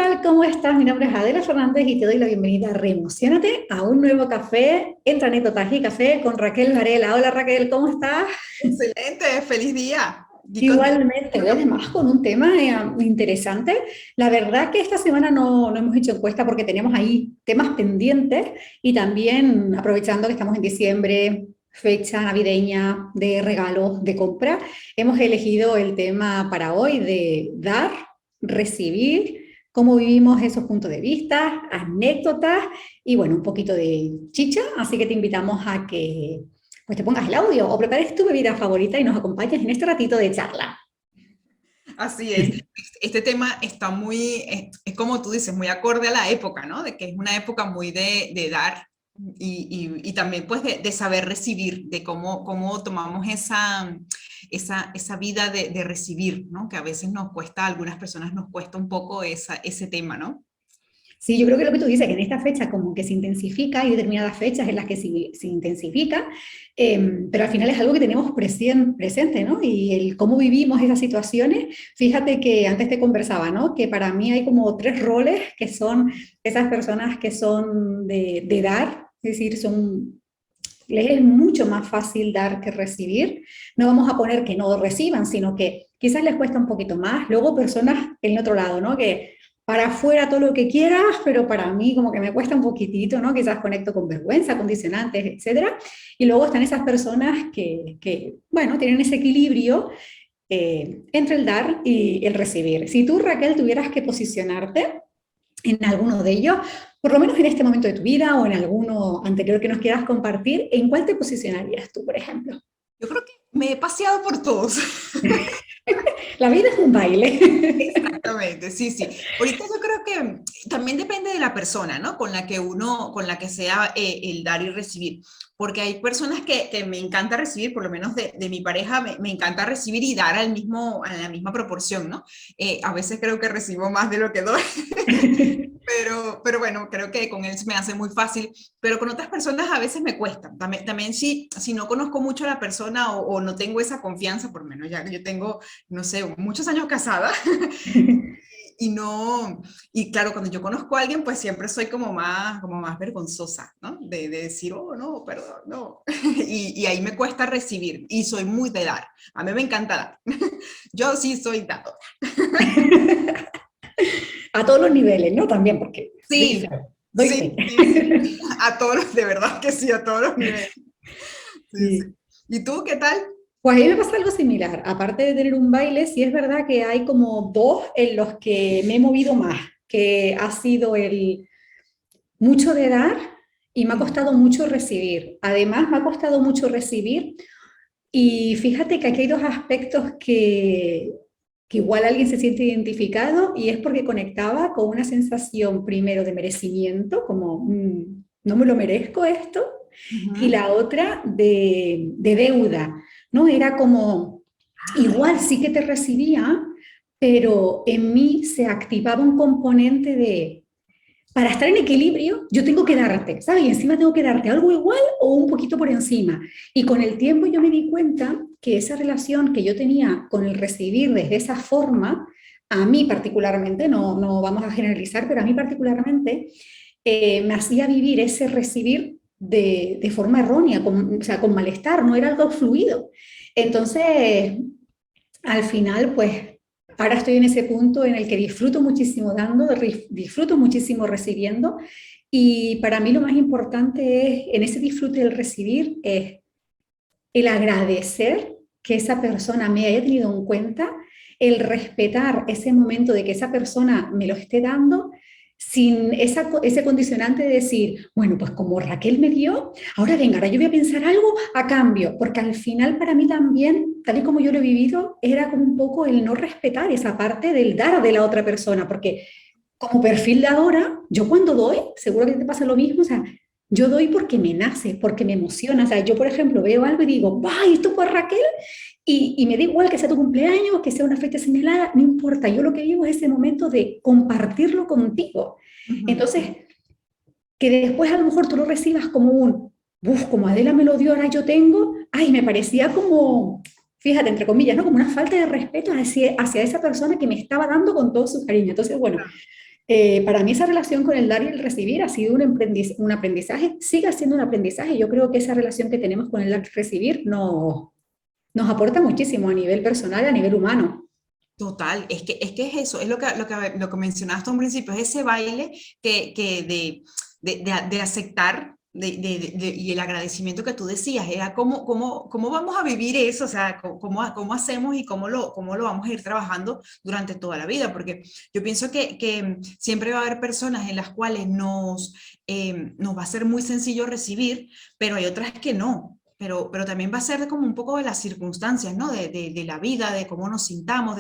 tal? ¿Cómo estás? Mi nombre es Adela Fernández y te doy la bienvenida a Reemociónate a un nuevo café entre anécdotas y café con Raquel Varela. Hola Raquel, ¿cómo estás? Excelente, feliz día. Y contigo. Igualmente, hoy además con un tema interesante. La verdad que esta semana no hemos hecho encuesta porque teníamos ahí temas pendientes y también aprovechando que estamos en diciembre, fecha navideña de regalos, de compra, hemos elegido el tema para hoy de dar, recibir, cómo vivimos esos puntos de vista, anécdotas y bueno, un poquito de chicha. Así que te invitamos a que pues te pongas el audio o prepares tu bebida favorita y nos acompañes en este ratito de charla. Así es. Este tema está muy, es como tú dices, muy acorde a la época, ¿no? De que es una época muy de dar y también pues de saber recibir, de cómo tomamos esa vida de recibir, ¿no? Que a veces nos cuesta, a algunas personas nos cuesta un poco ese tema, ¿no? Sí, yo creo que lo que tú dices, que en esta fecha como que se intensifica, hay determinadas fechas en las que se intensifica, pero al final es algo que tenemos presente, ¿no? Y el cómo vivimos esas situaciones, fíjate que antes te conversaba, ¿no? Que para mí hay como tres roles que son esas personas que son de dar, es decir, les es mucho más fácil dar que recibir. No vamos a poner que no reciban, sino que quizás les cuesta un poquito más. Luego personas en el otro lado, ¿no? Que para afuera todo lo que quieras, pero para mí como que me cuesta un poquitito, ¿no? Quizás conecto con vergüenza, condicionantes, etcétera. Y luego están esas personas que bueno, tienen ese equilibrio entre el dar y el recibir. Si tú, Raquel, tuvieras que posicionarte en alguno de ellos, por lo menos en este momento de tu vida o en alguno anterior que nos quieras compartir, ¿en cuál te posicionarías tú, por ejemplo? Yo creo que me he paseado por todos. La vida es un baile. Exactamente, sí, sí. Ahorita yo creo que también depende de la persona, ¿no? Con la que sea el dar y recibir. Porque hay personas que me encanta recibir, por lo menos de mi pareja, me encanta recibir y dar a la misma proporción, ¿no? A veces creo que recibo más de lo que doy. Pero bueno, creo que con él se me hace muy fácil, pero con otras personas a veces me cuesta. También si no conozco mucho a la persona o no tengo esa confianza, por lo menos ya que yo tengo, no sé, muchos años casada y no, y claro, cuando yo conozco a alguien, pues siempre soy como más vergonzosa, ¿no? De decir, oh, no, perdón, no. Y ahí me cuesta recibir y soy muy de dar. A mí me encanta dar. Yo sí soy dadora. A todos los niveles, ¿no? También, porque doy Sí, fe, doy sí, fe. sí, sí. A todos de verdad que sí, a todos los niveles. Sí, sí. Sí. ¿Y tú qué tal? Pues a mí me pasa algo similar. Aparte de tener un baile, sí es verdad que hay como dos en los que me he movido más, que ha sido el mucho de dar y me ha Mm. costado mucho recibir. Además, me ha costado mucho recibir y fíjate que aquí hay dos aspectos que igual alguien se siente identificado y es porque conectaba con una sensación primero de merecimiento, como no me lo merezco esto, y Ujú. la otra de deuda, ¿no? Era como, igual sí que te recibía, pero en mí se activaba un componente de para estar en equilibrio, yo tengo que darte, ¿sabes? Y encima tengo que darte algo igual o un poquito por encima. Y con el tiempo yo me di cuenta que esa relación que yo tenía con el recibir desde esa forma, a mí particularmente, no vamos a generalizar, pero a mí particularmente, me hacía vivir ese recibir de forma errónea, o sea, con malestar, no era algo fluido. Entonces, al final, pues ahora estoy en ese punto en el que disfruto muchísimo dando, disfruto muchísimo recibiendo y para mí lo más importante es, en ese disfrute del recibir, es el agradecer que esa persona me haya tenido en cuenta, el respetar ese momento de que esa persona me lo esté dando sin ese condicionante de decir, bueno, pues como Raquel me dio, ahora venga, ahora yo voy a pensar algo a cambio, porque al final para mí también, tal y como yo lo he vivido, era como un poco el no respetar esa parte del dar de la otra persona, porque como perfil dadora, yo cuando doy, seguro que te pasa lo mismo, o sea, yo doy porque me nace, porque me emociona. O sea, yo, por ejemplo, veo algo y digo, ¡ay, esto fue Raquel! Y me da igual que sea tu cumpleaños, que sea una fecha señalada, no importa. Yo lo que vivo es ese momento de compartirlo contigo. Ujú. Entonces, que después a lo mejor tú lo recibas como un, uff, como Adela me lo dio, ahora yo tengo, ay, me parecía como, fíjate, entre comillas, ¿no? Como una falta de respeto hacia esa persona que me estaba dando con todo su cariño. Entonces, bueno, Para mí esa relación con el dar y el recibir ha sido un aprendizaje, sigue siendo un aprendizaje. Yo creo que esa relación que tenemos con el dar y recibir nos aporta muchísimo a nivel personal, a nivel humano. Total, es que es eso, es lo que mencionaste a un principio, es ese baile de aceptar y el agradecimiento que tú decías, era cómo vamos a vivir eso, o sea, cómo hacemos y cómo lo vamos a ir trabajando durante toda la vida, porque yo pienso que siempre va a haber personas en las cuales nos va a ser muy sencillo recibir, pero hay otras que no. Pero también va a ser como un poco de las circunstancias, ¿no? De la vida, de cómo nos sintamos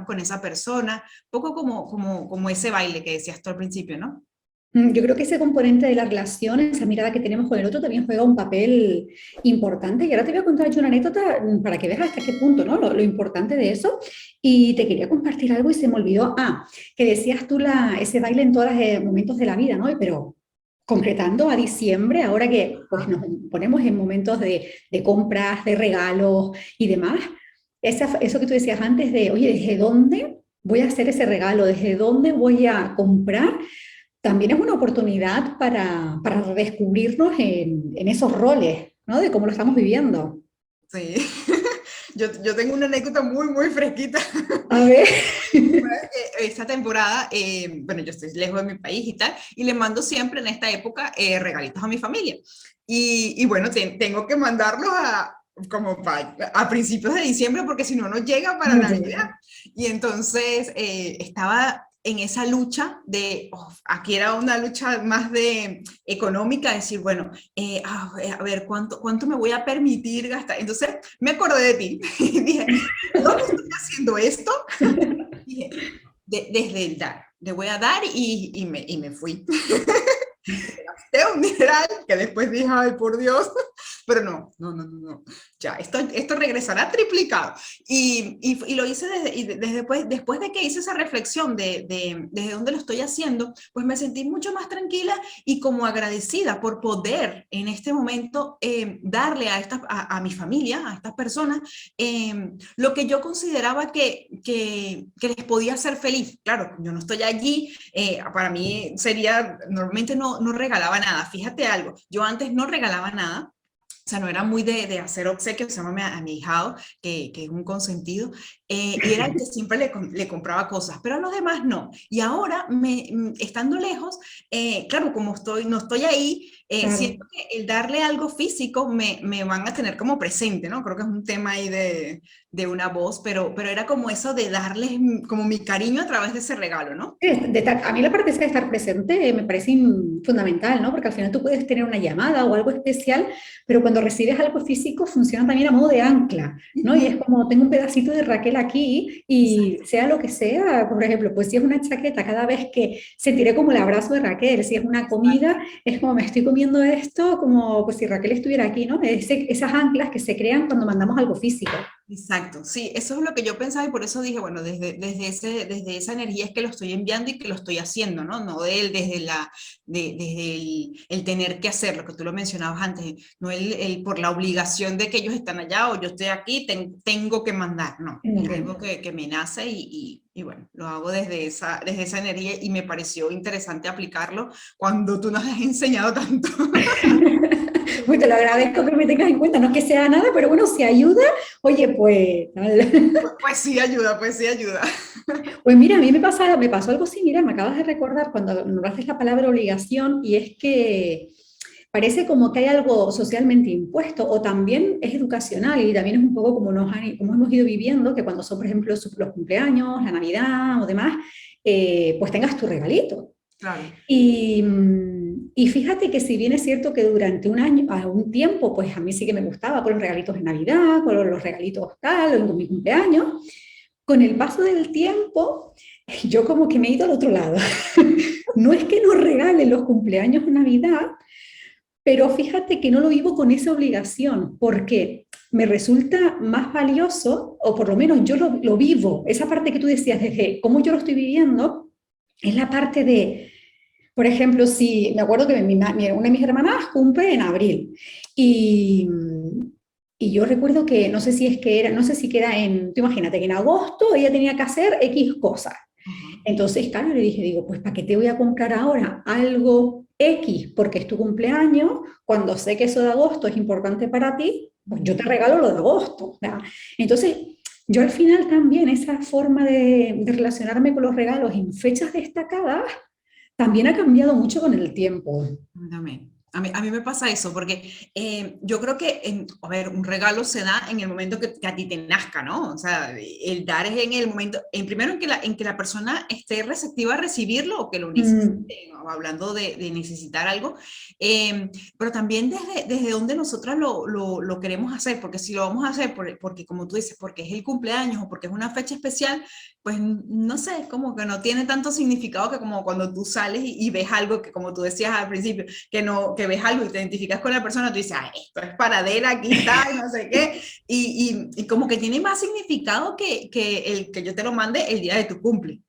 con esa persona, un poco como ese baile que decías tú al principio, ¿no? Yo creo que ese componente de la relación, esa mirada que tenemos con el otro, también juega un papel importante. Y ahora te voy a contar yo una anécdota para que veas hasta qué punto, ¿no? Lo importante de eso. Y te quería compartir algo y se me olvidó. Que decías tú ese baile en todos los momentos de la vida, ¿no? Pero concretando a diciembre, ahora que pues, nos ponemos en momentos de compras, de regalos y demás, eso que tú decías antes de, oye, ¿desde dónde voy a hacer ese regalo? ¿Desde dónde voy a comprar? También es una oportunidad para redescubrirnos en esos roles, ¿no? De cómo lo estamos viviendo. Sí. Yo tengo una anécdota muy, muy fresquita. A ver. Esta temporada, bueno, yo estoy lejos de mi país y tal, y le mando siempre en esta época regalitos a mi familia. Y bueno, tengo que mandarlos a principios de diciembre porque si no, no llega para No Navidad. llega. Y entonces estaba en esa lucha aquí era una lucha más de económica, decir, bueno, a ver, ¿cuánto me voy a permitir gastar? Entonces me acordé de ti y dije, ¿dónde estoy haciendo esto? Dije, desde el dar, le voy a dar y me fui. Gasté un dineral que después dije, ay, por Dios, pero no, ya, esto regresará triplicado. Y lo hice después de que hice esa reflexión desde dónde lo estoy haciendo, pues me sentí mucho más tranquila y como agradecida por poder en este momento darle a mi familia, a estas personas, lo que yo consideraba que les podía hacer feliz. Claro, yo no estoy allí, para mí sería, normalmente no regalaba nada. Fíjate algo, yo antes no regalaba nada, o sea, no era muy de hacer obsequios, se llama a mi hijado, que es un consentido, y era el que siempre le compraba cosas, pero a los demás no. Y ahora, estando lejos, claro, como no estoy ahí, Claro. siento que el darle algo físico me van a tener como presente, ¿no? Creo que es un tema ahí de una voz, pero era como eso de darles como mi cariño a través de ese regalo, ¿no? A mí la parte esa de estar presente me parece fundamental, ¿no? Porque al final tú puedes tener una llamada o algo especial, pero cuando recibes algo físico funciona también a modo de ancla, ¿no? Y es como, tengo un pedacito de Raquel aquí y sea lo que sea, por ejemplo, pues si es una chaqueta, cada vez que sentiré como el abrazo de Raquel, si es una comida, es como me estoy comiendo esto, como pues si Raquel estuviera aquí, ¿no? Esas anclas que se crean cuando mandamos algo físico. Exacto, sí, eso es lo que yo pensaba y por eso dije, bueno, desde esa energía es que lo estoy enviando y que lo estoy haciendo, ¿no? No desde el tener que hacer, lo que tú lo mencionabas antes, no por la obligación de que ellos están allá o yo estoy aquí, tengo que mandar, no, es algo que me nace y bueno, lo hago desde esa energía y me pareció interesante aplicarlo cuando tú nos has enseñado tanto. Pues te lo agradezco que me tengas en cuenta, no es que sea nada, pero bueno, si ayuda, oye, pues... Pues sí ayuda, pues sí ayuda. Pues mira, a mí me pasó algo similar, me acabas de recordar cuando nombraste la palabra obligación y es que parece como que hay algo socialmente impuesto o también es educacional y también es un poco como hemos ido viviendo, que cuando son, por ejemplo, los cumpleaños, la Navidad o demás, pues tengas tu regalito. Claro. Y fíjate que si bien es cierto que durante un año, a un tiempo, pues a mí sí que me gustaba con los regalitos de Navidad, con los regalitos tal, con mi cumpleaños, con el paso del tiempo, yo como que me he ido al otro lado. No es que nos regalen los cumpleaños o Navidad, pero fíjate que no lo vivo con esa obligación, porque me resulta más valioso, o por lo menos yo lo vivo, esa parte que tú decías, desde cómo yo lo estoy viviendo, es la parte de, por ejemplo, si me acuerdo que una de mis hermanas cumple en abril, y, y yo recuerdo que, no sé si es que era, no sé si que era tú imagínate que en agosto ella tenía que hacer X cosas. Entonces, claro, le dije, digo, pues ¿para qué te voy a comprar ahora algo X porque es tu cumpleaños? Cuando sé que eso de agosto es importante para ti, pues yo te regalo lo de agosto. O sea, entonces, yo al final también esa forma de relacionarme con los regalos en fechas destacadas también ha cambiado mucho con el tiempo. También. A mí me pasa eso, porque yo creo que, a ver, un regalo se da en el momento que a ti te nazca, ¿no? O sea, el dar es en el momento, en primero en que la persona esté receptiva a recibirlo o que lo necesite, Mm, ¿no? Hablando de necesitar algo, pero también desde donde nosotras lo queremos hacer, porque si lo vamos a hacer porque, como tú dices, porque es el cumpleaños o porque es una fecha especial, pues no sé, como que no tiene tanto significado que como cuando tú sales y ves algo que, como tú decías al principio, que no, que ves algo y te identificas con la persona, tú dices, ah, esto es paradera, aquí está, y no sé qué, y como que tiene más significado que el que yo te lo mande el día de tu cumple.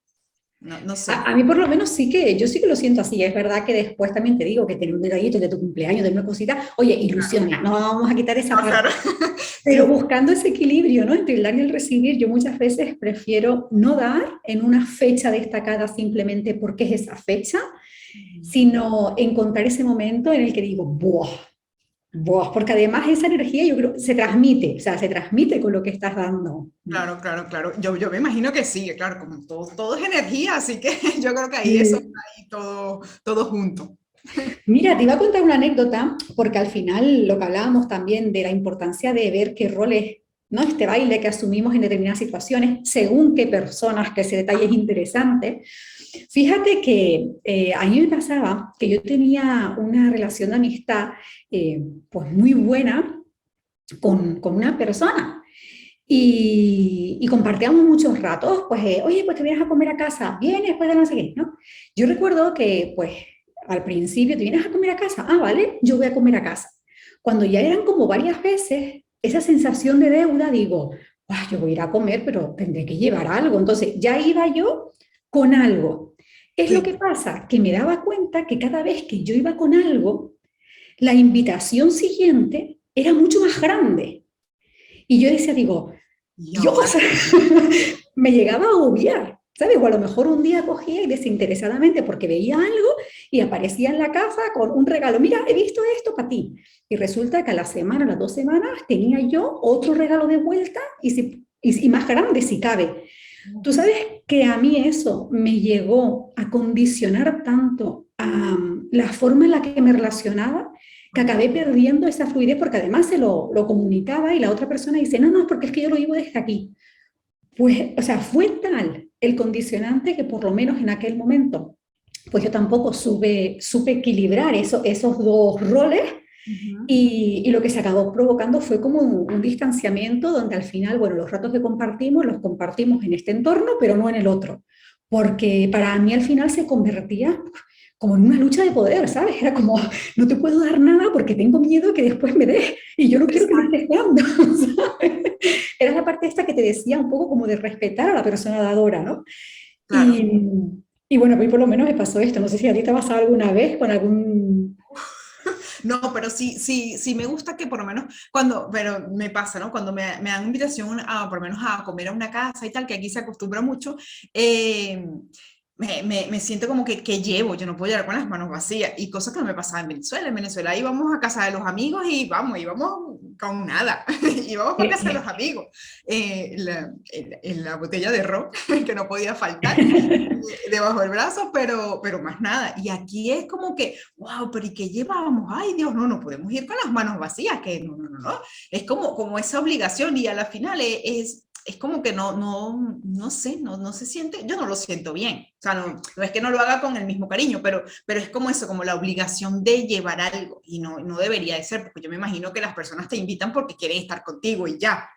No, no sé. A mí por lo menos sí que, yo sí que lo siento así, es verdad que después también te digo que tener un detallito de tu cumpleaños, de una cosita, oye, ilusiona, no vamos a quitar esa No, parte, claro. pero Sí. buscando ese equilibrio, ¿no? Entre el dar y el recibir, yo muchas veces prefiero no dar en una fecha destacada simplemente porque es esa fecha, sino encontrar ese momento en el que digo, ¡buah! ¡Buah! Porque además esa energía yo creo se transmite, o sea, se transmite con lo que estás dando. Claro, claro, claro. Yo me imagino que sí, claro, como todo es energía, así que yo creo que ahí eso, Sí. ahí todo junto. Mira, te iba a contar una anécdota, porque al final lo que hablábamos también de la importancia de ver qué roles, ¿no? Este baile que asumimos en determinadas situaciones, según qué personas, que ese detalle es interesante. Fíjate que a mí me pasaba que yo tenía una relación de amistad pues muy buena con una persona. Y compartíamos muchos ratos, pues, oye, pues te vienes a comer a casa, vienes, pues de no sé qué, ¿no? Yo recuerdo que, pues, al principio, ¿te vienes a comer a casa? Ah, vale, yo voy a comer a casa. Cuando ya eran como varias veces, esa sensación de deuda, digo, ah, yo voy a ir a comer, pero tendré que llevar algo. Entonces, ya iba yo con algo. ¿Qué es lo que Sí. pasa? Que me daba cuenta que cada vez que yo iba con algo, la invitación siguiente era mucho más grande. Y yo decía, digo, Y ahora, Dios, me llegaba a agobiar, ¿sabes? O a lo mejor un día cogía y desinteresadamente, porque veía algo y aparecía en la casa con un regalo, mira, he visto esto para ti. Y resulta que a la semana, a las 2 semanas, tenía yo otro regalo de vuelta y más grande si cabe. Tú sabes que a mí eso me llegó a condicionar tanto a la forma en la que me relacionaba que acabé perdiendo esa fluidez porque además lo comunicaba y la otra persona dice, no, no, porque es que yo lo vivo desde aquí. Pues, o sea, fue tal el condicionante que por lo menos en aquel momento, pues yo tampoco supe equilibrar esos dos roles y lo que se acabó provocando fue como un distanciamiento donde al final, bueno, los ratos que compartimos los compartimos en este entorno, pero no en el otro. Porque para mí al final se convertía como en una lucha de poder, ¿sabes? Era como, no te puedo dar nada porque tengo miedo que después me des y yo no quiero que me estés dando, ¿sabes? Era la parte esta que te decía un poco como de respetar a la persona dadora, ¿no? claro. Y, y bueno, a mí por lo menos me pasó esto. No sé si a ti te ha pasado alguna vez con algún... No, pero sí me gusta que por lo menos pero me pasa, ¿no? Cuando me dan invitación a, por lo menos a comer a una casa y tal, que aquí se acostumbra mucho, eh, me siento como que llevo, yo no puedo llegar con las manos vacías, y cosas que no me pasaba en Venezuela. En Venezuela íbamos a casa de los amigos y íbamos con nada, íbamos para casa de los amigos. La botella de ron, que no podía faltar, debajo del brazo, pero más nada. Y aquí es como que, wow, pero ¿y qué llevábamos? Ay, Dios, no, no podemos ir con las manos vacías, que no, no, no, no. Es como esa obligación y a la final es como que no sé, no se siente, yo no lo siento bien. O sea, no es que no lo haga con el mismo cariño, pero es como eso, como la obligación de llevar algo y no debería de ser, porque yo me imagino que las personas te invitan porque quieren estar contigo y ya,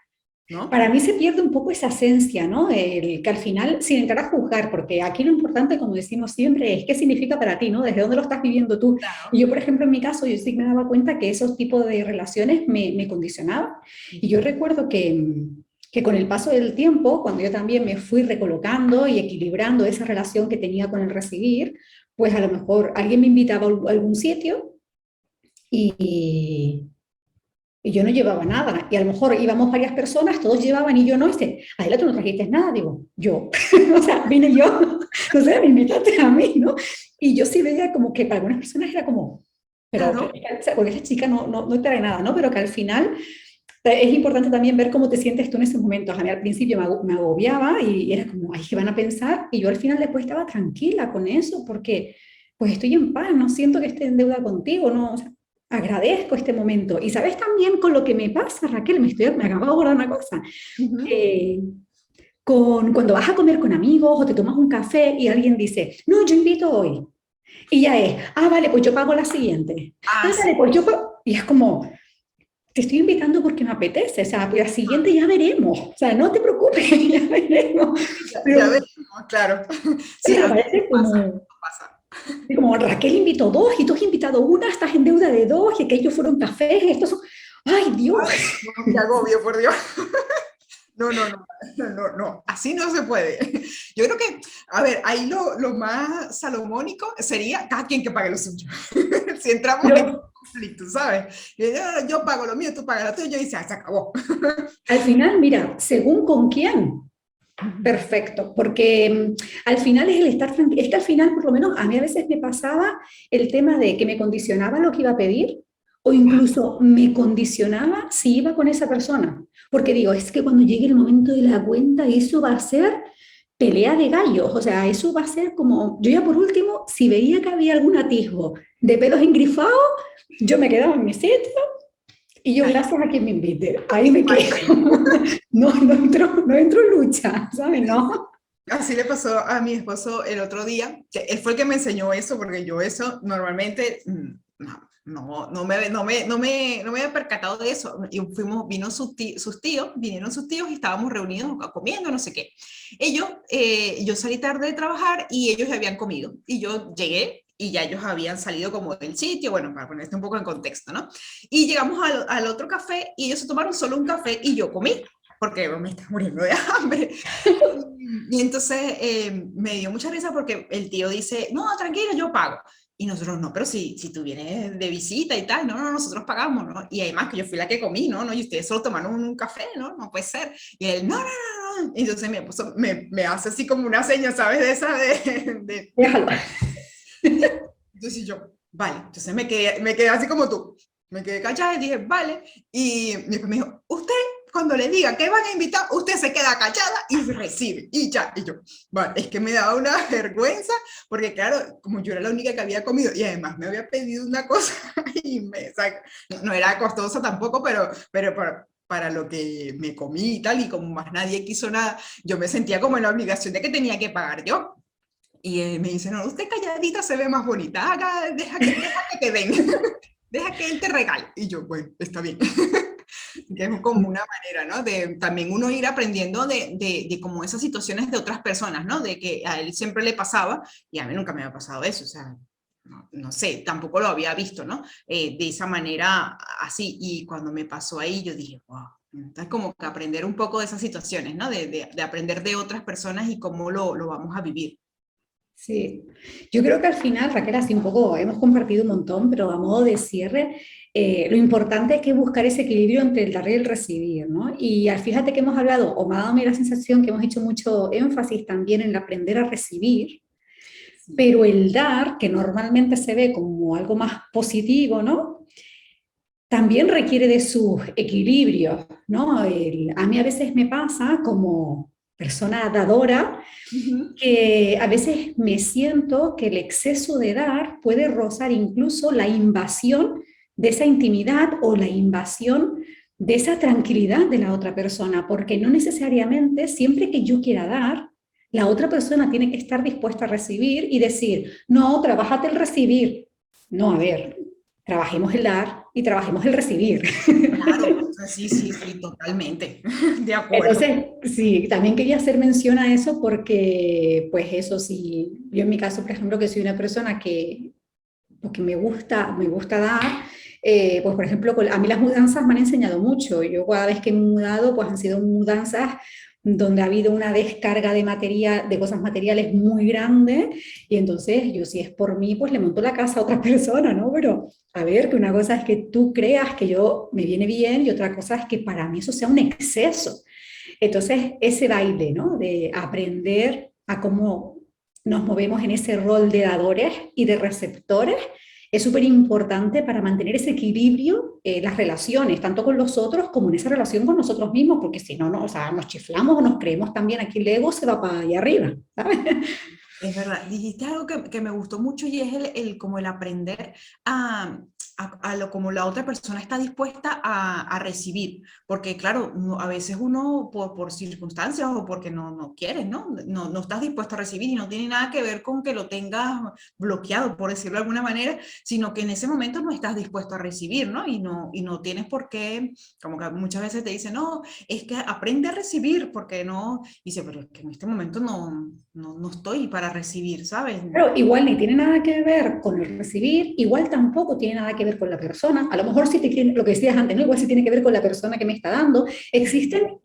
¿no? Para mí se pierde un poco esa esencia, ¿no? El, que al final, sin entrar a juzgar, porque aquí lo importante, como decimos siempre, es qué significa para ti, ¿no? Desde dónde lo estás viviendo tú. Y yo, por ejemplo, en mi caso, yo sí me daba cuenta que esos tipos de relaciones me condicionaban. Y yo recuerdo que con el paso del tiempo, cuando yo también me fui recolocando y equilibrando esa relación que tenía con el recibir, pues a lo mejor alguien me invitaba a algún sitio y, Y yo no llevaba nada. Y a lo mejor íbamos varias personas, todos llevaban y yo no. Este, Adela, tú no trajiste nada. Digo, yo. O sea, vine yo. No sé, me invitaste a mí, ¿no? Y yo sí veía como que para algunas personas era como, pero Claro, o sea, porque esa chica no trae nada, ¿no? Pero que al final es importante también ver cómo te sientes tú en esos momentos. A mí al principio me agobiaba y era como, ay, ¿qué van a pensar? Y yo al final después estaba tranquila con eso porque pues estoy en paz, no siento que esté en deuda contigo, no, o sea, agradezco este momento. Y sabes también con lo que me pasa, Raquel, me acabo de acordar una cosa. ujú. Eh, cuando vas a comer con amigos o te tomas un café y alguien dice, no, yo invito hoy. Y ya es, ah, vale, pues yo pago la siguiente. Ah, Ah, vale, sí. pues yo pago. Y es como, te estoy invitando porque me apetece, o sea, pues la siguiente ya veremos, o sea, no te preocupes, ya veremos. Ya Pero, ves, ¿no? Claro. Sí, pero a mí parece me pasa. como Raquel invitó dos y tú has invitado una, estás en deuda de dos y aquellos fueron cafés, estos son, ay Dios. Ay, no, qué agobio, por Dios. No, no, no, no, no, no, así no se puede. Yo creo que, a ver, ahí lo más salomónico sería cada quien que pague lo suyo. Si entramos en Pero conflicto, ¿sabes? Yo pago lo mío, tú pagas lo tuyo y se acabó. al final, mira, según con quién, perfecto, porque al final es el estar tranquilo, es que al final, por lo menos, a mí a veces me pasaba el tema de que me condicionaba lo que iba a pedir o incluso me condicionaba si iba con esa persona, porque digo, es que cuando llegue el momento de la cuenta, eso va a ser pelea de gallos, o sea, eso va a ser como, yo ya por último, si veía que había algún atisbo de pelos engrifados, yo me quedaba en mi sitio y yo gracias a quien me invite, ahí me quedo. No entro en lucha, ¿sabes? No. Así le pasó a mi esposo el otro día, que él fue el que me enseñó eso, porque yo eso normalmente no me había percatado de eso. Y vino vinieron sus tíos y estábamos reunidos comiendo, no sé qué. Yo salí tarde de trabajar y ellos ya habían comido. Y yo llegué y ya ellos habían salido como del sitio, bueno, para ponerte un poco en contexto, ¿no? Y llegamos al otro café y ellos se tomaron solo un café y yo comí porque me estaba muriendo de hambre. Y entonces me dio mucha risa porque el tío dice, no, tranquilo, yo pago. Y nosotros, no, pero si tú vienes de visita y tal, no, no, nosotros pagamos, ¿no? Y además que yo fui la que comí, ¿no? Y ustedes solo tomaron un café, ¿no? No puede ser. Y él, no, no, no, no. Y entonces me hace así como una seña, ¿sabes? De esa, Déjalo. entonces yo, vale. Entonces me quedé así como tú. Me quedé callada y dije, vale. Y mi me dijo, usted, cuando le diga que van a invitar, usted se queda callada y recibe. Y ya. Y yo, vale, es que me daba una vergüenza, porque claro, como yo era la única que había comido y además me había pedido una cosa y no era costosa tampoco, pero para lo que me comí y tal, y como más nadie quiso nada, yo me sentía como en la obligación de que tenía que pagar yo. Y él me dice, no, usted calladita se ve más bonita, deja que te den, deja que él te regale. Y yo, bueno, está bien. Que es como una manera, ¿no? De también uno ir aprendiendo de como esas situaciones de otras personas, ¿no? De que a él siempre le pasaba y a mí nunca me había pasado eso, o sea, no sé, tampoco lo había visto, ¿no? De esa manera así. Y cuando me pasó ahí, yo dije, wow. Entonces, como que aprender un poco de esas situaciones, ¿no? De aprender de otras personas y cómo lo vamos a vivir. Sí, yo creo que al final, Raquel, así un poco hemos compartido un montón, pero a modo de cierre, lo importante es que buscar ese equilibrio entre el dar y el recibir, ¿no? Y fíjate que hemos hablado, o me ha dado a mí la sensación que hemos hecho mucho énfasis también en aprender a recibir, Sí. pero el dar, que normalmente se ve como algo más positivo, ¿no? También requiere de sus equilibrios, ¿no? A mí a veces me pasa como persona dadora, Ujú. que a veces me siento que el exceso de dar puede rozar incluso la invasión de esa intimidad o la invasión de esa tranquilidad de la otra persona, porque no necesariamente siempre que yo quiera dar, la otra persona tiene que estar dispuesta a recibir y decir, no, trabájate el recibir. No, a ver, trabajemos el dar y trabajemos el recibir. Claro, o sea, sí, sí, sí, totalmente, de acuerdo. Entonces, sí, también quería hacer mención a eso porque, pues eso sí, yo en mi caso, por ejemplo, que soy una persona que, pues, que me gusta dar, pues por ejemplo, a mí las mudanzas me han enseñado mucho. Yo cada vez que me he mudado, pues han sido mudanzas donde ha habido una descarga de materia, de cosas materiales muy grande, y entonces yo si es por mí, pues le monto la casa a otra persona, ¿no? Pero a ver, que una cosa es que tú creas que yo me viene bien y otra cosa es que para mí eso sea un exceso. Entonces, ese baile, ¿no? De aprender a cómo nos movemos en ese rol de dadores y de receptores es súper importante para mantener ese equilibrio en las relaciones, tanto con los otros como en esa relación con nosotros mismos, porque si no, no, o sea, nos chiflamos o nos creemos también aquí el ego se va para allá arriba, ¿sabes? Es verdad, dijiste algo que me gustó mucho y es como el aprender a, a lo como la otra persona está dispuesta a recibir, porque claro, a veces uno por circunstancias o porque no quieres, ¿no? No estás dispuesto a recibir y no tiene nada que ver con que lo tengas bloqueado, por decirlo de alguna manera, sino que en ese momento no estás dispuesto a recibir, ¿no? Y no tienes por qué, como que muchas veces te dicen, no, es que aprende a recibir, porque no, y dice, pero es que en este momento no estoy para recibir, ¿sabes? Pero igual ni tiene nada que ver con el recibir, igual tampoco tiene nada que ver con la persona. A lo mejor sí tiene, lo que decías antes, ¿no? Igual sí tiene que ver con la persona que me está dando. Existen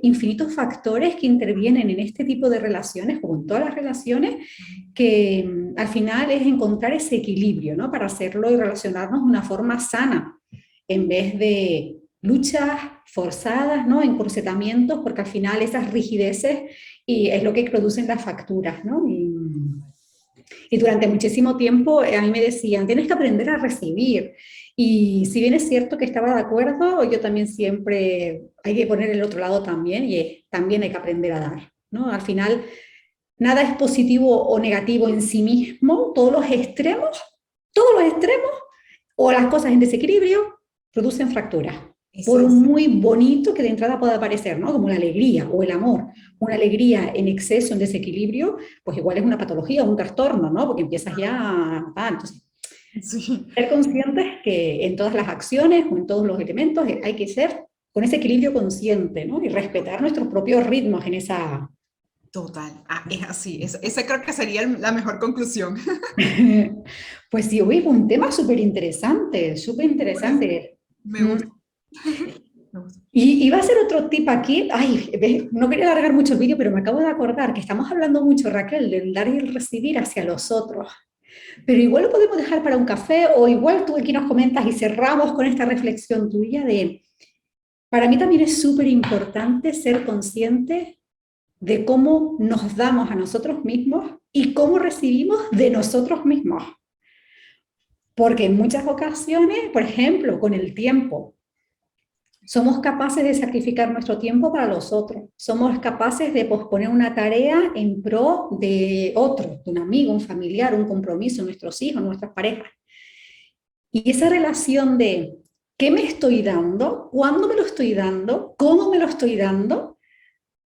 infinitos factores que intervienen en este tipo de relaciones, como en todas las relaciones, que al final es encontrar ese equilibrio, ¿no? Para hacerlo y relacionarnos de una forma sana, en vez de luchas forzadas, ¿no? Encorsetamientos, porque al final esas rigideces y es lo que producen las facturas, ¿no? Y durante muchísimo tiempo a mí me decían, tienes que aprender a recibir. Y si bien es cierto que estaba de acuerdo, yo también siempre hay que poner el otro lado también y también hay que aprender a dar, ¿no? Al final, nada es positivo o negativo en sí mismo, todos los extremos o las cosas en desequilibrio producen fracturas. Eso Por es. muy bonito que de entrada pueda parecer, ¿no? Como la alegría o el amor. Una alegría en exceso, en desequilibrio, pues igual es una patología o un trastorno, ¿no? Porque empiezas ya... entonces, Sí, ser conscientes que en todas las acciones o en todos los elementos hay que ser con ese equilibrio consciente, ¿no? Y respetar nuestros propios ritmos en esa... total. Es así. Esa creo que sería la mejor conclusión. Pues sí, hoy fue un tema súper interesante, súper Pues, interesante. me gusta. Me gusta. Y iba a ser otro tip aquí, ay, no quería alargar mucho el vídeo, pero me acabo de acordar que estamos hablando mucho, Raquel, del dar y el recibir hacia los otros, pero igual lo podemos dejar para un café o igual tú aquí nos comentas y cerramos con esta reflexión tuya de, para mí también es súper importante ser consciente de cómo nos damos a nosotros mismos y cómo recibimos de nosotros mismos, porque en muchas ocasiones, por ejemplo, con el tiempo, somos capaces de sacrificar nuestro tiempo para los otros. Somos capaces de posponer una tarea en pro de otro, de un amigo, un familiar, un compromiso, nuestros hijos, nuestras parejas. Y esa relación de qué me estoy dando, cuándo me lo estoy dando, cómo me lo estoy dando,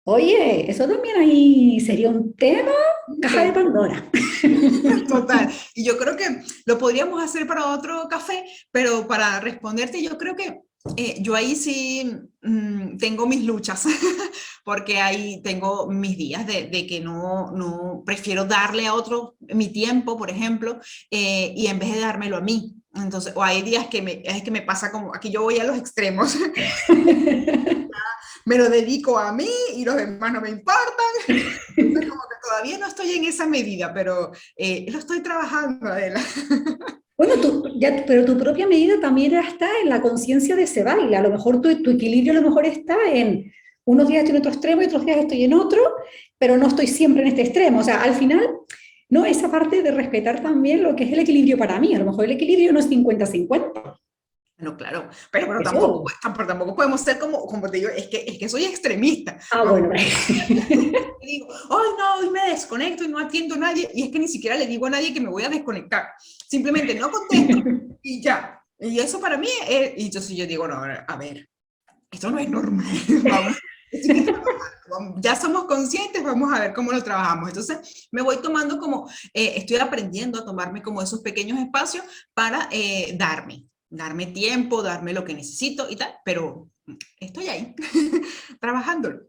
oye, eso también ahí sería un tema, caja de Pandora. Total. Y yo creo que lo podríamos hacer para otro café, pero para responderte, yo creo que yo ahí sí tengo mis luchas, porque ahí tengo mis días de que no prefiero darle a otro mi tiempo, por ejemplo, y en vez de dármelo a mí. Entonces, o hay días es que me pasa como, aquí yo voy a los extremos, me lo dedico a mí y los demás no me importan. Entonces, como que todavía no estoy en esa medida, pero lo estoy trabajando, Adela. Bueno, pero tu propia medida también está en la conciencia de ese baile. A lo mejor tu equilibrio a lo mejor está en unos días estoy en otro extremo y otros días estoy en otro, pero no estoy siempre en este extremo. O sea, al final, no, esa parte de respetar también lo que es el equilibrio para mí. A lo mejor el equilibrio no es 50-50. No, claro, pero tampoco, Eso. tampoco podemos ser como te digo, es que soy extremista. Ah, No, bueno. y digo, hoy no, hoy me desconecto y no atiendo a nadie, y es que ni siquiera le digo a nadie que me voy a desconectar. Simplemente no contesto y ya. Y eso para mí y yo digo, no, a ver, esto no es normal. Vamos, esto hay que trabajar. Ya somos conscientes, vamos a ver cómo lo trabajamos. Entonces, me voy tomando como, estoy aprendiendo a tomarme como esos pequeños espacios para darme tiempo, darme lo que necesito y tal, pero estoy ahí, trabajándolo.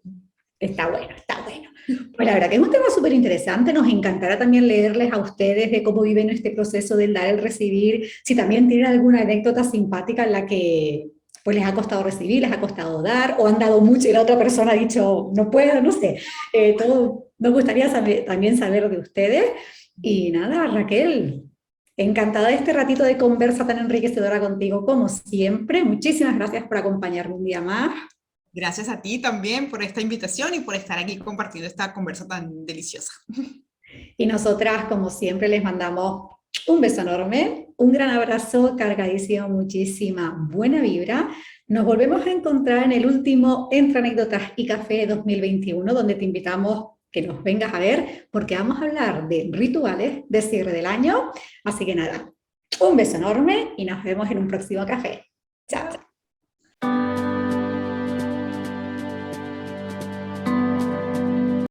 Está bueno, está bueno. Pues la verdad que es un tema súper interesante. Nos encantará también leerles a ustedes de cómo viven este proceso del dar, el recibir. Si también tienen alguna anécdota simpática en la que pues les ha costado recibir, les ha costado dar, o han dado mucho y la otra persona ha dicho, no puedo, no sé. Todo, nos gustaría también saber de ustedes. Y nada, Raquel, encantada de este ratito de conversa tan enriquecedora contigo, como siempre. Muchísimas gracias por acompañarme un día más. Gracias a ti también por esta invitación y por estar aquí compartiendo esta conversa tan deliciosa. Y nosotras, como siempre, les mandamos un beso enorme, un gran abrazo cargadísimo, muchísima buena vibra. Nos volvemos a encontrar en el último Entre Anécdotas y Café 2021, donde te invitamos que nos vengas a ver, porque vamos a hablar de rituales de cierre del año. Así que nada, un beso enorme y nos vemos en un próximo café. Chao.